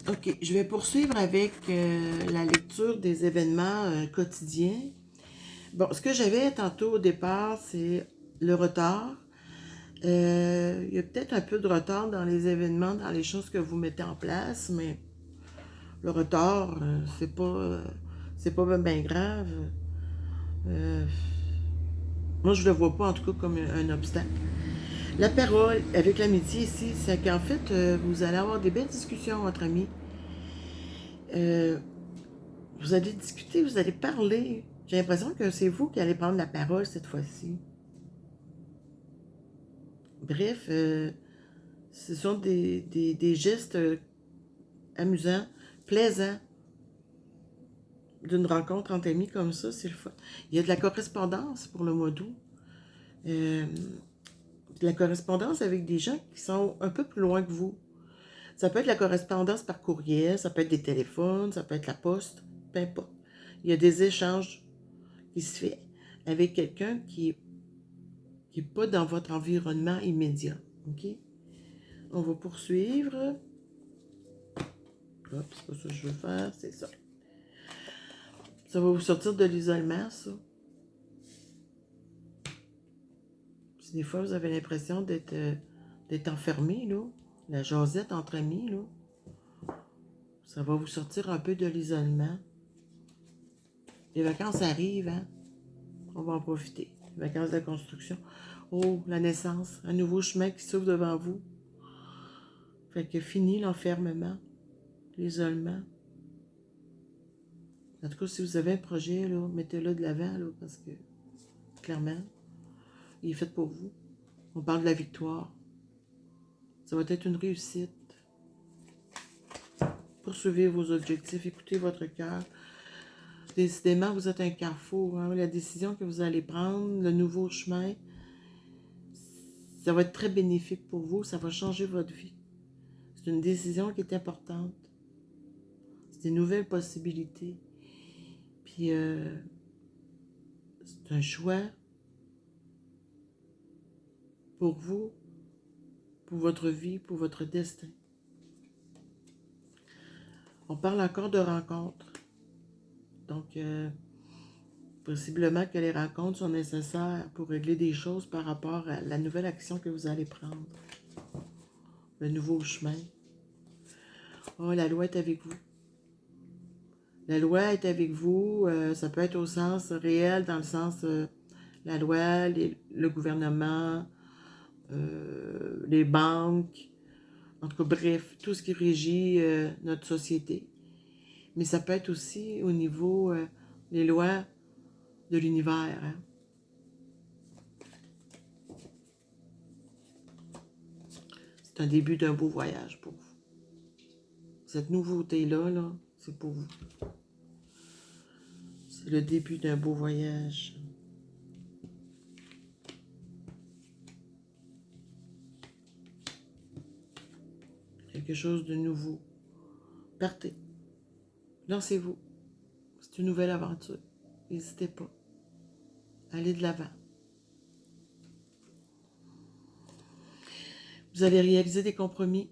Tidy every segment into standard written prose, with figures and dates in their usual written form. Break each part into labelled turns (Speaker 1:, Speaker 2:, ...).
Speaker 1: OK, je vais poursuivre avec la lecture des événements quotidiens. Bon, ce que j'avais tantôt au départ, c'est le retard. Il y a peut-être un peu de retard dans les événements, dans les choses que vous mettez en place, mais le retard, c'est pas bien grave. Euh, Moi, je le vois pas en tout cas comme un obstacle. La parole avec l'amitié ici, c'est qu'en fait, vous allez avoir des belles discussions entre amis. Euh, Vous allez discuter, vous allez parler. J'ai l'impression que c'est vous qui allez prendre la parole cette fois-ci. Bref, ce sont des gestes amusants, plaisants d'une rencontre entre amis comme ça, c'est le fun. Il y a de la correspondance pour le mois d'août. Euh, de la correspondance avec des gens qui sont un peu plus loin que vous. Ça peut être la correspondance par courriel, ça peut être des téléphones, ça peut être la poste, peu importe. Il y a des échanges qui se font avec quelqu'un qui n'est pas dans votre environnement immédiat. OK? On va poursuivre. Hop, c'est pas ça que je veux faire, c'est ça. Ça va vous sortir de l'isolement, ça. Si des fois, vous avez l'impression d'être enfermé, là, la jasette entre amis, là, ça va vous sortir un peu de l'isolement. Les vacances arrivent, hein? On va en profiter. Les vacances de la construction. Oh, la naissance, un nouveau chemin qui s'ouvre devant vous. Fait que fini l'enfermement, l'isolement. En tout cas, si vous avez un projet, là, mettez-le de l'avant, là, parce que, clairement, il est fait pour vous. On parle de la victoire. Ça va être une réussite. Poursuivez vos objectifs, écoutez votre cœur. Décidément, vous êtes un carrefour. Hein? La décision que vous allez prendre, le nouveau chemin, ça va être très bénéfique pour vous. Ça va changer votre vie. C'est une décision qui est importante. C'est des nouvelles possibilités. Puis, c'est un choix pour vous, pour votre vie, pour votre destin. On parle encore de rencontres. Donc, possiblement que les rencontres sont nécessaires pour régler des choses par rapport à la nouvelle action que vous allez prendre. Le nouveau chemin. Oh, la loi est avec vous. La loi est avec vous. Ça peut être au sens réel, dans le sens la loi, le gouvernement, les banques, en tout cas, bref, tout ce qui régit notre société. Mais ça peut être aussi au niveau des lois de l'univers. Hein? C'est un début d'un beau voyage pour vous. Cette nouveauté-là, là, c'est pour vous. C'est le début d'un beau voyage. Quelque chose de nouveau. Partez. Lancez-vous. C'est une nouvelle aventure. N'hésitez pas. Allez de l'avant. Vous allez réaliser des compromis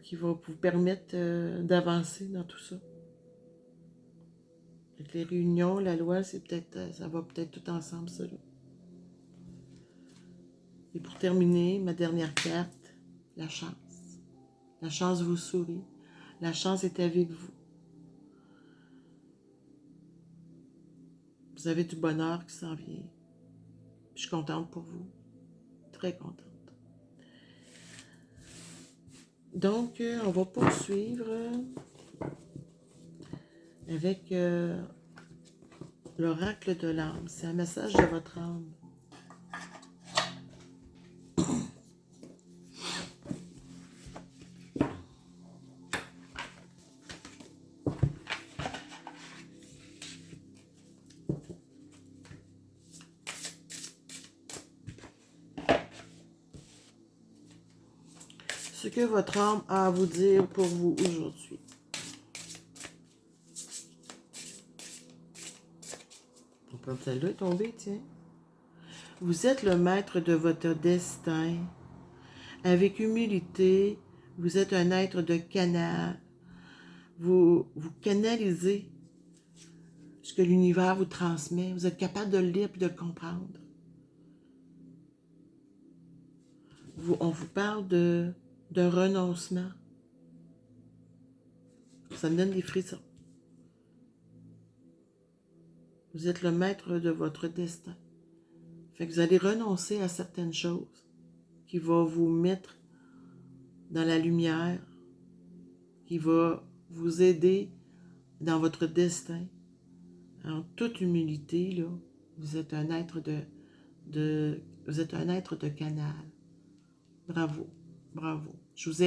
Speaker 1: qui vont vous permettre d'avancer dans tout ça. Avec les réunions, la loi, c'est peut-être, ça va peut-être tout ensemble, ça. Là. Et pour terminer, ma dernière carte, la chance. La chance vous sourit. La chance est avec vous. Vous avez du bonheur qui s'en vient. Je suis contente pour vous. Très contente. Donc, on va poursuivre avec l'oracle de l'âme. C'est un message de votre âme. Ce que votre âme a à vous dire pour vous aujourd'hui. Celle-là est tombée, tiens. Vous êtes le maître de votre destin. Avec humilité, vous êtes un être de canal. vous canalisez ce que l'univers vous transmet. Vous êtes capable de le lire et de le comprendre. On vous parle d'un renoncement. Ça me donne des frissons. Vous êtes le maître de votre destin. Fait que vous allez renoncer à certaines choses qui vont vous mettre dans la lumière, qui va vous aider dans votre destin. En toute humilité, là, vous êtes un être vous êtes un être de canal. Bravo, bravo. Je vous